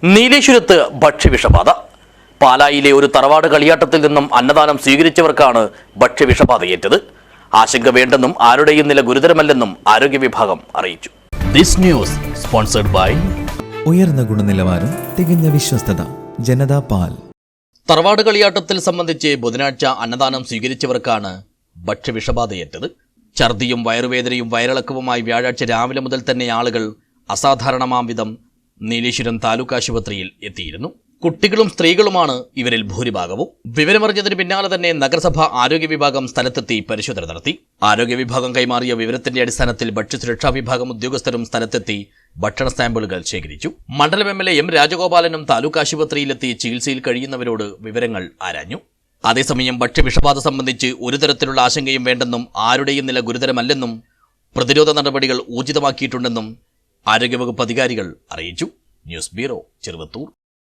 നീലേശ്വരത്ത് ഭക്ഷ്യവിഷബാധ. പാലായിലെ ഒരു തറവാട് കളിയാട്ടത്തിൽ നിന്നും അന്നദാനം സ്വീകരിച്ചവർക്കാണ് ഭക്ഷ്യവിഷബാധയേറ്റത്. ആശങ്ക വേണ്ടെന്നും ആരുടെയും നില ഗുരുതരമല്ലെന്നും ആരോഗ്യ വിഭാഗം അറിയിച്ചു. ദിസ് ന്യൂസ് സ്പോൺസർഡ് ബൈ ഉയർന്ന ഗുണനിലവാരം, തികഞ്ഞ വിശ്വസ്തത, ജനതാ പാൽ. തറവാട് കളിയാട്ടത്തിൽ സംബന്ധിച്ച് ബുധനാഴ്ച അന്നദാനം സ്വീകരിച്ചവർക്കാണ് ഭക്ഷ്യവിഷബാധയേറ്റത്. ഛർദിയും വയറുവേദനയും വയറിളക്കവുമായി വ്യാഴാഴ്ച രാവിലെ മുതൽ തന്നെ ആളുകൾ അസാധാരണമാംവിധം നീലേശ്വരം താലൂക്ക് ആശുപത്രിയിൽ എത്തിയിരുന്നു. കുട്ടികളും സ്ത്രീകളുമാണ് ഇവരിൽ ഭൂരിഭാഗവും. വിവരമറിഞ്ഞതിന് പിന്നാലെ തന്നെ നഗരസഭ ആരോഗ്യ വിഭാഗം സ്ഥലത്തെത്തി പരിശോധന നടത്തി. ആരോഗ്യ വിഭാഗം കൈമാറിയ വിവരത്തിന്റെ അടിസ്ഥാനത്തിൽ ഭക്ഷ്യസുരക്ഷാ വിഭാഗം ഉദ്യോഗസ്ഥരും സ്ഥലത്തെത്തി ഭക്ഷണ സാമ്പിളുകൾ ശേഖരിച്ചു. മണ്ഡലം MLA M. രാജഗോപാലനും താലൂക്ക് ആശുപത്രിയിലെത്തി ചികിത്സയിൽ കഴിയുന്നവരോട് വിവരങ്ങൾ ആരാഞ്ഞു. അതേസമയം ഭക്ഷ്യവിഷബാധ സംബന്ധിച്ച് ഒരു തരത്തിലുള്ള ആശങ്കയും വേണ്ടെന്നും ആരുടെയും നില ഗുരുതരമല്ലെന്നും പ്രതിരോധ നടപടികൾ ഊർജിതമാക്കിയിട്ടുണ്ടെന്നും ആരോഗ്യവകുപ്പ് അധികാരികൾ അറിയിച്ചു. News bureau, Cheruvathur.